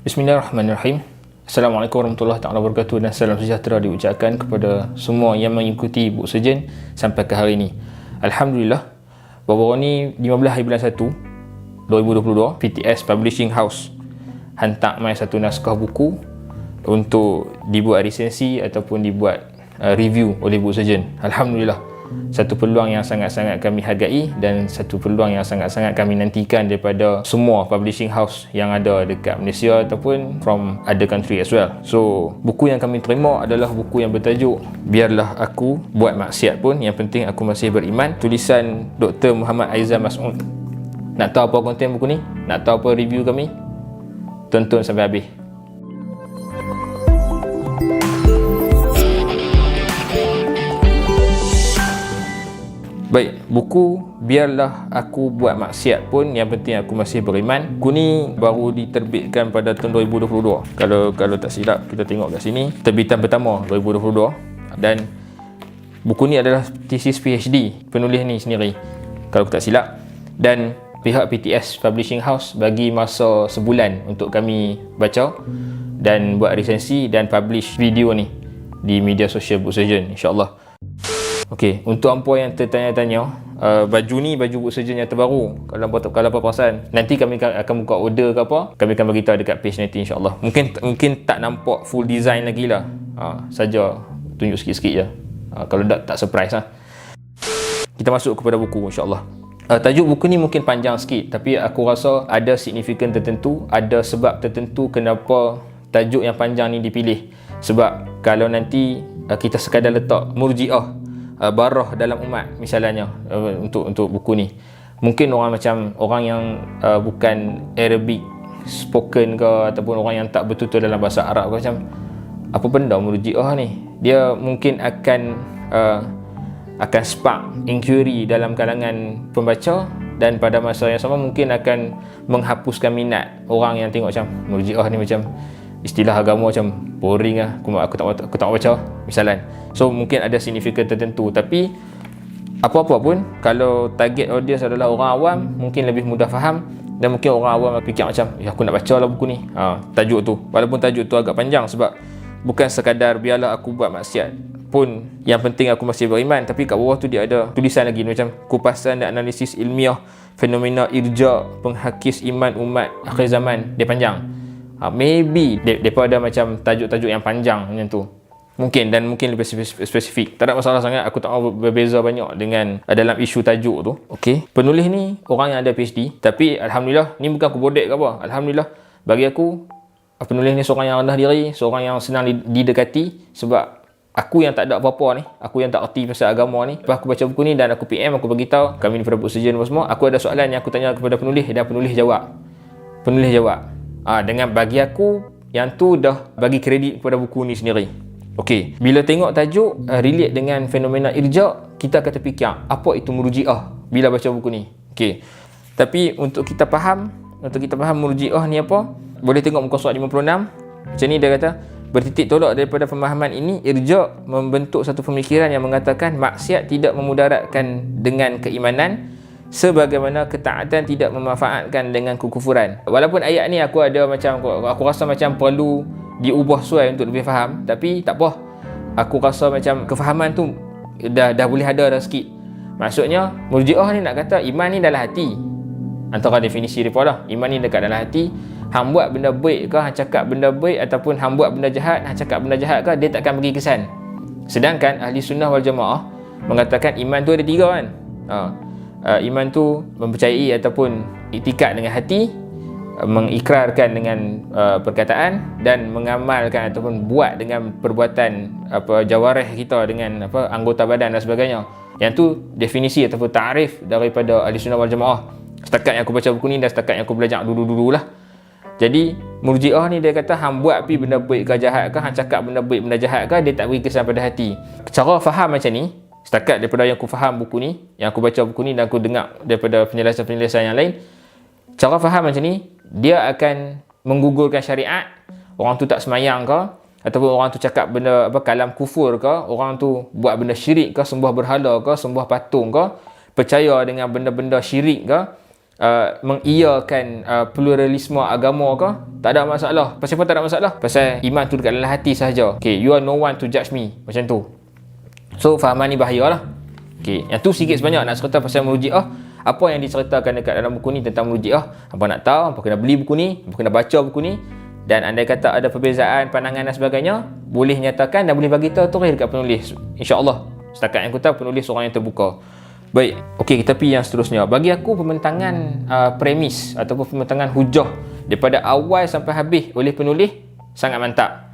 Bismillahirrahmanirrahim. Assalamualaikum warahmatullahi wabarakatuh dan salam sejahtera diucapkan kepada semua yang mengikuti Book Surgeon sampai ke hari ini. Alhamdulillah, baru-baru ni 15 hari bulan 1 2022, PTS Publishing House hantar mai satu naskah buku untuk dibuat resensi ataupun dibuat review oleh Book Surgeon. Alhamdulillah, satu peluang yang sangat-sangat kami hargai dan satu peluang yang sangat-sangat kami nantikan daripada semua publishing house yang ada dekat Malaysia ataupun from other country as well. So, buku yang kami terima adalah buku yang bertajuk Biarlah Aku Buat Maksiat Pun, Yang Penting Aku Masih Beriman, tulisan Dr. Muhammad Aizan Mas'ud. Nak tahu apa konten buku ni? Nak tahu apa review kami? Tonton sampai habis. Baik, buku Biarlah Aku Buat Maksiat Pun, Yang Penting Aku Masih Beriman. Buku ni baru diterbitkan pada tahun 2022. Kalau tak silap, kita tengok kat sini, terbitan pertama 2022. Dan buku ni adalah tesis PhD penulis ni sendiri, kalau tak silap. Dan pihak PTS Publishing House bagi masa sebulan untuk kami baca dan buat resensi dan publish video ni di media sosial Book Surgeon, insyaAllah. Okey, untuk hampa yang tertanya-tanya, baju ni baju Book Surgeon yang terbaru. Kalau apa perasan, nanti kami akan buka order ke apa, kami akan beritahu dekat page nanti, insyaAllah. Mungkin tak nampak full design lagi lah, saja tunjuk sikit-sikit je. Kalau tak surprise lah. Kita masuk kepada buku, insyaAllah. Tajuk buku ni mungkin panjang sikit, tapi aku rasa ada signifikan tertentu, ada sebab tertentu kenapa tajuk yang panjang ni dipilih. Sebab kalau nanti kita sekadar letak murji'ah, barah dalam umat misalnya, untuk buku ni, mungkin orang yang bukan Arabic spoken ke, ataupun orang yang tak betul-betul dalam bahasa Arab ke, macam apa benda murji'ah ni, dia mungkin akan spark inquiry dalam kalangan pembaca, dan pada masa yang sama mungkin akan menghapuskan minat orang yang tengok macam murji'ah ni macam istilah agama macam boring lah, aku tak baca misalan. So mungkin ada signifikan tertentu, tapi apa-apa pun, kalau target audience adalah orang awam, mungkin lebih mudah faham. Dan mungkin orang awam fikir macam, aku nak baca lah buku ni, tajuk tu, walaupun tajuk tu agak panjang. Sebab bukan sekadar biarlah aku buat maksiat pun, yang penting aku masih beriman, tapi kat bawah tu dia ada tulisan lagi macam kupasan dan analisis ilmiah fenomena irja penghakis iman umat akhir zaman. Dia panjang. Maybe mereka ada macam tajuk-tajuk yang panjang macam tu, mungkin, dan mungkin lebih spesifik. Tak ada masalah sangat, aku tak mahu berbeza banyak dengan dalam isu tajuk tu. Okey, penulis ni orang yang ada PhD, tapi Alhamdulillah, ni bukan aku bodek ke apa. Alhamdulillah, bagi aku penulis ni seorang yang rendah diri, seorang yang senang didekati. Sebab aku yang tak ada apa-apa ni, aku yang tak erti pasal agama ni, lepas aku baca buku ni dan aku PM, aku beritahu kami daripada Book Surgeon semua, aku ada soalan yang aku tanya kepada penulis, dan penulis jawab. Dengan bagi aku, yang tu dah bagi kredit kepada buku ni sendiri. Okey, bila tengok tajuk relate dengan fenomena irja, kita akan terfikir apa itu murji'ah bila baca buku ni. Okey, tapi untuk kita faham murji'ah ni apa, boleh tengok muka surat 56. Macam ni dia kata, bertitik tolak daripada pemahaman ini, irja membentuk satu pemikiran yang mengatakan maksiat tidak memudaratkan dengan keimanan, sebagaimana ketaatan tidak memanfaatkan dengan kekufuran. Walaupun ayat ni aku rasa macam perlu diubah sesuai untuk lebih faham, tapi tak apa. Aku rasa macam kefahaman tu dah boleh ada dah sikit. Maksudnya murji'ah ni nak kata iman ni dalam hati. Antara definisi mereka lah, iman ni dekat dalam hati. Hang buat benda baik ke, hang cakap benda baik, ataupun hang buat benda jahat, hang cakap benda jahat ke, dia takkan bagi kesan. Sedangkan ahli sunnah wal jamaah mengatakan iman tu ada 3 kan. Iman tu mempercayai ataupun iktikad dengan hati, mengikrarkan dengan perkataan, dan mengamalkan ataupun buat dengan perbuatan jawarih kita dengan anggota badan dan sebagainya. Yang tu definisi ataupun ta'rif daripada ahli sunnah wal jamaah setakat yang aku baca buku ni dan setakat yang aku belajar dulu-dulu lah. Jadi murji'ah ni dia kata hang buat pi benda baik ke jahat ke, hang cakap benda baik benda jahat ke, dia tak beri kesan pada hati. Cara faham macam ni, setakat daripada yang aku faham buku ni, yang aku baca buku ni dan aku dengar daripada penjelasan-penjelasan yang lain, cara faham macam ni, dia akan menggugurkan syariat. Orang tu tak semayang ke, ataupun orang tu cakap benda kalam kufur ke, orang tu buat benda syirik ke, sembah berhala ke, sembah patung ke, percaya dengan benda-benda syirik ke, mengiyakan pluralisme agama ke, tak ada masalah. Pasal apa tak ada masalah? Pasal iman tu dekat dalam hati sahaja. Okay, you are no one to judge me, macam tu. So fahaman ni bahayalah. Okay, yang tu sikit sebanyak nak cerita pasal Murji'ah. Apa yang diceritakan dekat dalam buku ni tentang Murji'ah, apa nak tahu, apa kena beli buku ni, apa kena baca buku ni. Dan andai kata ada perbezaan pandangan dan sebagainya, boleh nyatakan dan boleh bagi tahu tulis dekat penulis. InsyaAllah, setakat yang aku tahu penulis orang yang terbuka. Baik, okey, kita pergi yang seterusnya. Bagi aku pembentangan premis ataupun pembentangan hujah daripada awal sampai habis oleh penulis sangat mantap.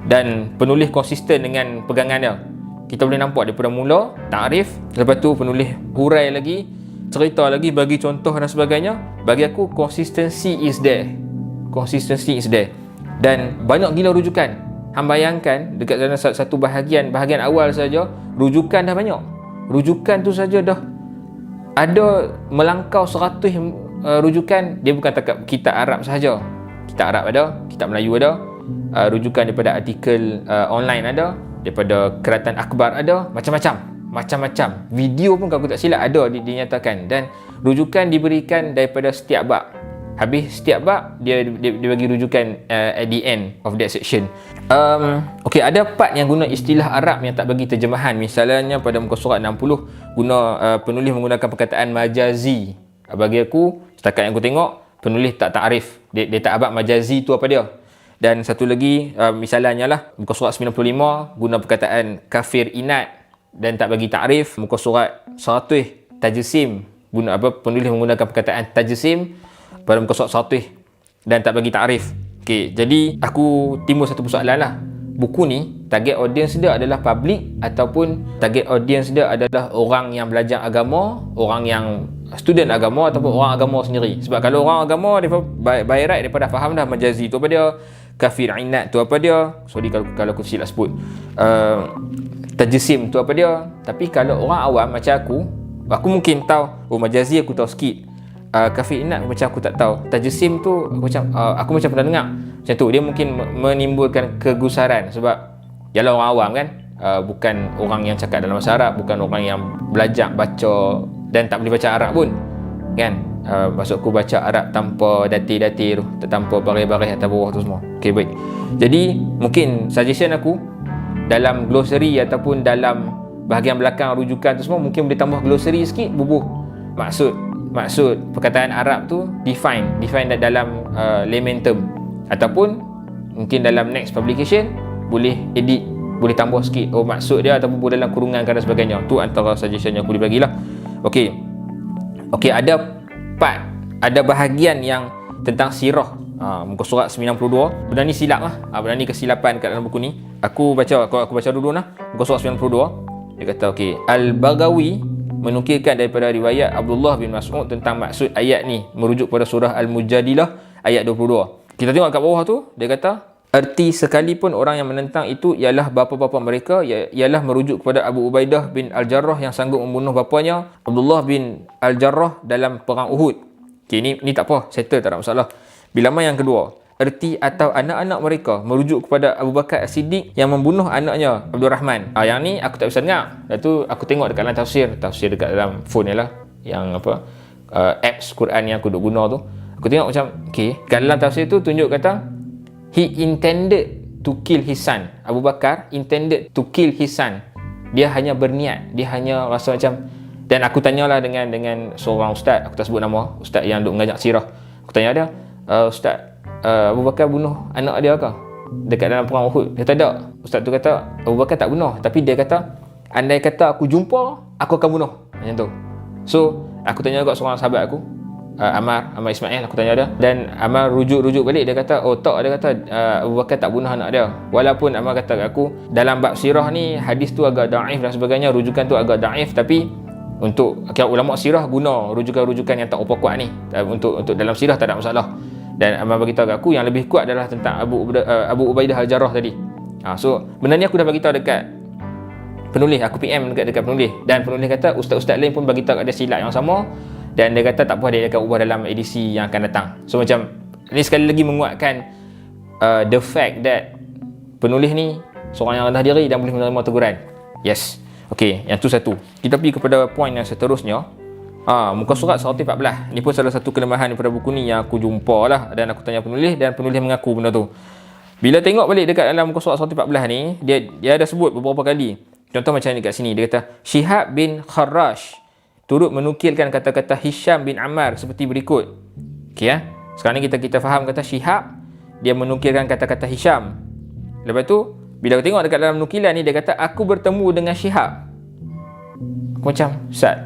Dan penulis konsisten dengan pegangannya. Kita boleh nampak daripada mula takrif, lepas tu penulis hurai lagi, cerita lagi, bagi contoh dan sebagainya. Bagi aku consistency is there. Consistency is there. Dan banyak gila rujukan. Hang bayangkan dekat dalam satu bahagian awal saja rujukan dah banyak. Rujukan tu saja dah ada melangkau 100 rujukan. Dia bukan takat kitab Arab sahaja. Kitab Arab ada, kitab Melayu ada, rujukan daripada artikel online ada, daripada Keratan Akhbar ada, macam-macam. Video pun kalau aku tak silap ada dinyatakan. Dan rujukan diberikan daripada setiap bab. Habis setiap bab dia bagi rujukan at the end of that section. Okey, ada part yang guna istilah Arab yang tak bagi terjemahan. Misalnya pada muka surat 60 guna penulis menggunakan perkataan majazi. Bagi aku, setakat yang aku tengok, penulis tak takrif. Dia tak abad majazi tu apa dia. Dan satu lagi, misalnya lah muka surat 95 guna perkataan kafir inat dan tak bagi takrif. Muka surat 100 tajsim guna apa, penulis menggunakan perkataan tajsim pada muka surat 100 dan tak bagi takrif. Okey, jadi aku timbul satu persoalan lah. Buku ni target audience dia adalah public ataupun target audience dia adalah orang yang belajar agama, orang yang student agama ataupun orang agama sendiri. Sebab kalau orang agama dia by right dia dah faham dah majazi tu apa dia, kafir inat tu apa dia. Sorry kalau aku silap sebut. Tajsim tu apa dia. Tapi kalau orang awam macam aku mungkin tahu, oh majazi aku tahu sikit. Kafir inat macam aku tak tahu. Tajsim tu aku macam pernah dengar. Macam tu dia mungkin menimbulkan kegusaran sebab ialah orang awam kan. Bukan orang yang cakap dalam bahasa Arab, bukan orang yang belajar baca dan tak boleh baca Arab pun. Kan? Maksud aku baca Arab tanpa datir-datir tu, tanpa baris-baris atas bawah tu semua. Okey, baik. Jadi mungkin suggestion aku dalam glossary ataupun dalam bahagian belakang rujukan tu semua mungkin boleh tambah glossary sikit, bubuh maksud perkataan Arab tu define dalam layman term, ataupun mungkin dalam next publication boleh edit, boleh tambah sikit maksud dia ataupun boleh dalam kurungan dan sebagainya. Tu antara suggestion yang aku boleh bagilah. Okey, ada bahagian yang tentang sirah. Muka surat 92. Benda ni silap lah. Benda ni kesilapan kat dalam buku ni. Aku baca dulu nah. Muka surat 92. Dia kata okey, Al-Baghawi menukilkan daripada riwayat Abdullah bin Mas'ud tentang maksud ayat ni merujuk pada surah Al-Mujadilah ayat 22. Kita tengok kat bawah tu, dia kata erti sekalipun orang yang menentang itu ialah bapa-bapa mereka, ialah merujuk kepada Abu Ubaidah bin Al-Jarrah yang sanggup membunuh bapanya Abdullah bin Al-Jarrah dalam perang Uhud. Okay, ni tak apa, settle, tak ada masalah. Bila mana yang kedua, erti atau anak-anak mereka merujuk kepada Abu Bakar As-Siddiq yang membunuh anaknya Abdul Rahman. Yang ni aku tak bisa dengar. Lepas tu aku tengok dekat dalam tafsir dekat dalam phone ni lah, yang apa, apps Quran yang aku duk guna tu. Aku tengok macam okey, kat dalam tafsir tu tunjuk kata he intended to kill his son. Abu Bakar intended to kill his son. Dia hanya berniat, dia hanya rasa macam. Dan aku tanyalah dengan seorang ustaz, aku tak sebut nama, ustaz yang duk mengajak sirah. Aku tanya dia, ustaz, Abu Bakar bunuh anak dia ke dekat dalam perang Uhud? Dia kata tak. Ustaz tu kata Abu Bakar tak bunuh, tapi dia kata andai kata aku jumpa, aku akan bunuh. Macam tu. So aku tanya juga seorang sahabat aku, Ammar Ismail, aku tanya dia, dan Ammar rujuk balik, dia kata dia kata Abu Bakar tak bunuh anak dia. Walaupun Ammar kata kat aku dalam bab sirah ni hadis tu agak daif dan sebagainya, rujukan tu agak daif, tapi untuk ulama sirah guna rujukan-rujukan yang tak apa kuat ni. Untuk dalam sirah tak ada masalah. Dan Ammar beritahu kat aku yang lebih kuat adalah tentang Abu Ubaidah Al-Jarrah tadi. So benda ni aku dah beritahu dekat penulis, aku PM dekat penulis, dan penulis kata ustaz-ustaz lain pun beritahu kat dia silap yang sama, dan dia kata tak apa, dia akan ubah dalam edisi yang akan datang. So macam ni sekali lagi menguatkan the fact that penulis ni seorang yang rendah diri dan boleh menerima teguran. Yes. Okey, yang tu satu. Kita pergi kepada poin yang seterusnya. Muka surat 114. Ni pun salah satu kelemahan daripada buku ni yang aku jumpa lah, dan aku tanya penulis, dan penulis mengaku benda tu. Bila tengok balik dekat dalam muka surat 114 ni, dia ada sebut beberapa kali. Contoh macam ni kat sini, dia kata Shihab bin Kharrash turut menukilkan kata-kata Hisham bin Ammar seperti berikut. Okey ya. Sekarang ni kita faham kata Shihab, dia menukilkan kata-kata Hisham. Lepas tu bila aku tengok dekat dalam nukilan ni, dia kata aku bertemu dengan Shihab. Aku macam, Ustaz,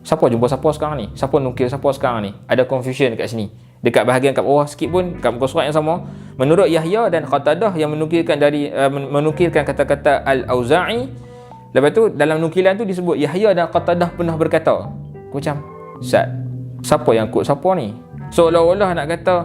siapa jumpa siapa sekarang ni? Siapa nukil siapa sekarang ni? Ada confusion dekat sini. Dekat bahagian kat bawah sikit pun, kat muka surat yang sama, menurut Yahya dan Qatadah yang menukilkan kata-kata Al-Auza'i. Lepas tu dalam nukilan tu disebut Yahya dan Qatadah pernah berkata. Aku macam, Ustaz, siapa yang quote siapa ni? Seolah-olah nak kata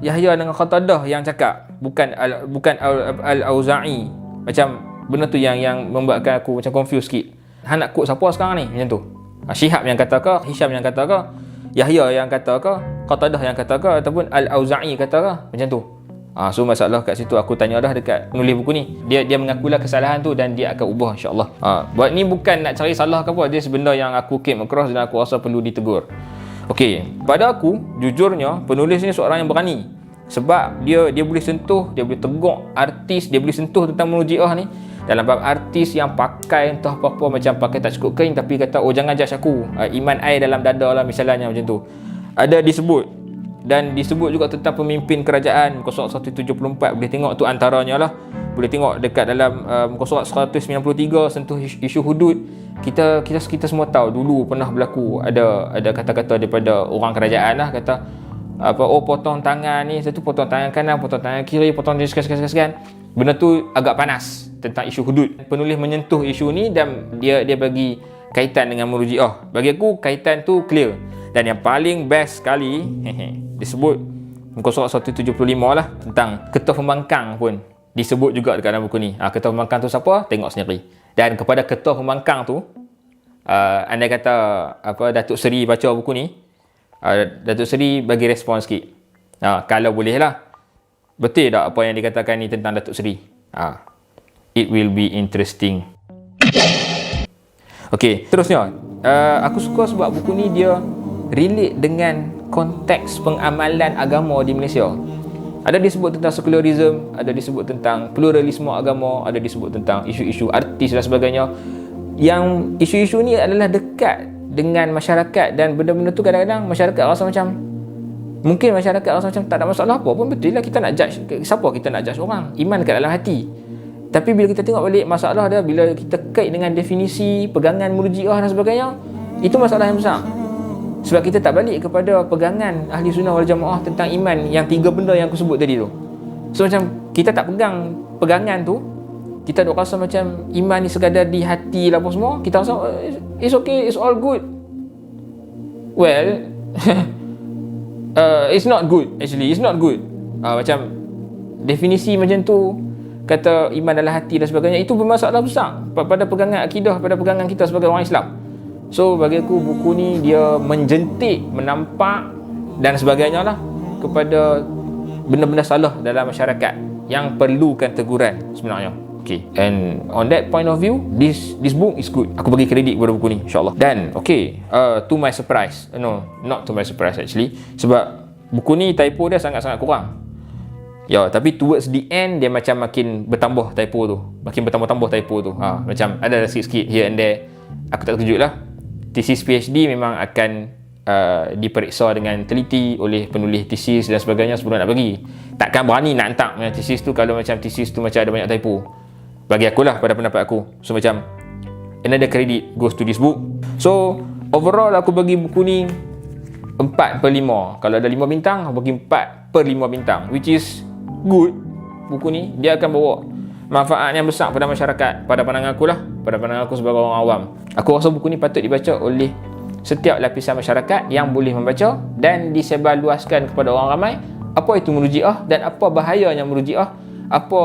Yahya dengan Qatadah yang cakap, bukan Al-Auza'i. Macam benda tu yang membuatkan aku macam confused sikit. Han nak quote siapa sekarang ni? Macam tu. Shihab yang kata ke, Hisham yang kata ke, Yahya yang kata ke, Qatadah yang kata ke, ataupun Al-Auza'i kata ke, macam tu. So masalah kat situ aku tanya dah dekat penulis buku ni. Dia mengakulah kesalahan tu dan dia akan ubah, insya-Allah. Buat ni bukan nak cari salah ke apa, dia sebenarnya yang aku came across dan aku rasa perlu ditegur. Okey, pada aku jujurnya penulis ni seorang yang berani. Sebab dia boleh sentuh, dia boleh tegur artis, dia boleh sentuh tentang Murji'ah ni. Dalam bab artis yang pakai entah apa-apa, macam pakai tak cukup kain tapi kata, oh jangan judge aku, iman air dalam dada lah misalnya, macam tu. Ada disebut. Dan disebut juga tentang pemimpin kerajaan, muka surat 174. Boleh tengok tu antaranya lah. Boleh tengok dekat dalam muka surat 193, sentuh isu hudud. Kita semua tahu dulu pernah berlaku ada kata-kata daripada orang kerajaan lah, kata potong tangan ni, satu potong tangan kanan, potong tangan kiri, potong dia sekian. Benda tu agak panas tentang isu hudud. Penulis menyentuh isu ni dan dia bagi kaitan dengan Murji'ah. Bagi aku kaitan tu clear. Dan yang paling best sekali disebut muka surat 175 lah, tentang ketua pembangkang pun disebut juga dekat dalam buku ni. Ketua pembangkang tu siapa? Tengok sendiri. Dan kepada ketua pembangkang tu, andai kata Datuk Seri baca buku ni, Datuk Seri bagi respon sikit. Kalau boleh lah. Betul tak apa yang dikatakan ni tentang Datuk Seri? It will be interesting. Okey, terusnya. Aku suka sebab buku ni dia relate dengan konteks pengamalan agama di Malaysia. Ada disebut tentang secularism, ada disebut tentang pluralisme agama, ada disebut tentang isu-isu artis dan sebagainya. Yang isu-isu ni adalah dekat dengan masyarakat, dan benda-benda tu kadang-kadang masyarakat rasa macam, mungkin masyarakat rasa macam tak ada masalah apa pun, betul lah kita nak judge. Siapa kita nak judge orang? Iman kat dalam hati. Tapi bila kita tengok balik masalah dia, bila kita kait dengan definisi pegangan Murji'ah dan sebagainya, itu masalah yang besar. Sebab kita tak balik kepada pegangan Ahli Sunnah wal Jamaah tentang iman, yang 3 benda yang aku sebut tadi tu. So macam kita tak pegang pegangan tu, kita duk rasa macam iman ni sekadar di hati lah apa semua. Kita rasa it's okay, it's all good. Well, it's not good actually. It's not good. Macam definisi macam tu, kata iman dalam hati dan sebagainya, itu bermasalah besar pada pegangan akidah, pada pegangan kita sebagai orang Islam. So bagi aku buku ni dia menjentik, menampak dan sebagainya lah kepada benda-benda salah dalam masyarakat yang perlukan teguran sebenarnya. Okay, and on that point of view, this book is good. Aku bagi kredit kepada buku ni, insyaAllah. Dan okay, to my surprise, no, not to my surprise actually, sebab buku ni typo dia sangat-sangat kurang. Ya, tapi towards the end dia macam makin bertambah typo tu, makin bertambah-tambah typo tu. Macam ada sikit-sikit here and there. Aku tak terkejut lah. Tesis PhD memang akan diperiksa dengan teliti oleh penulis tesis dan sebagainya sebelum nak bagi. Takkan berani nak hantar tesis tu kalau macam tesis tu macam ada banyak typo. Bagi akulah, pada pendapat aku. So macam another credit goes to this book. So overall aku bagi buku ni 4/5. Kalau ada 5 bintang, aku bagi 4/5 bintang, which is good. Buku ni dia akan bawa manfaat yang besar pada masyarakat, pada pandangan aku lah, pada pandangan aku sebagai orang awam. Aku rasa buku ni patut dibaca oleh setiap lapisan masyarakat yang boleh membaca, dan disebarluaskan kepada orang ramai apa itu Murji'ah dan apa bahayanya Murji'ah, apa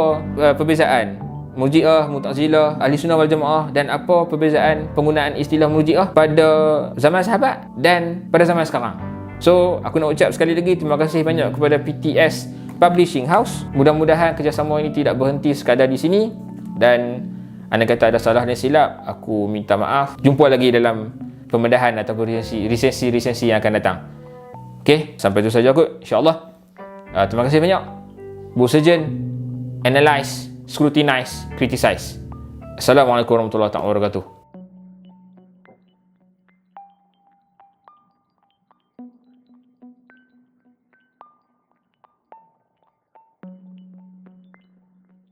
perbezaan Murji'ah, Mu'tazilah, Ahli Sunnah wal Jamaah, dan apa perbezaan penggunaan istilah Murji'ah pada zaman sahabat dan pada zaman sekarang. So aku nak ucap sekali lagi terima kasih banyak kepada PTS Publishing House. Mudah-mudahan kerjasama ini tidak berhenti sekadar di sini, dan anda kata ada salah dan silap, aku minta maaf. Jumpa lagi dalam pembedahan ataupun resensi yang akan datang. Okey, sampai itu saja kot, insya-Allah. Terima kasih banyak. Buat surgeon, analyze, scrutinize, criticize. Assalamualaikum warahmatullahi wabarakatuh.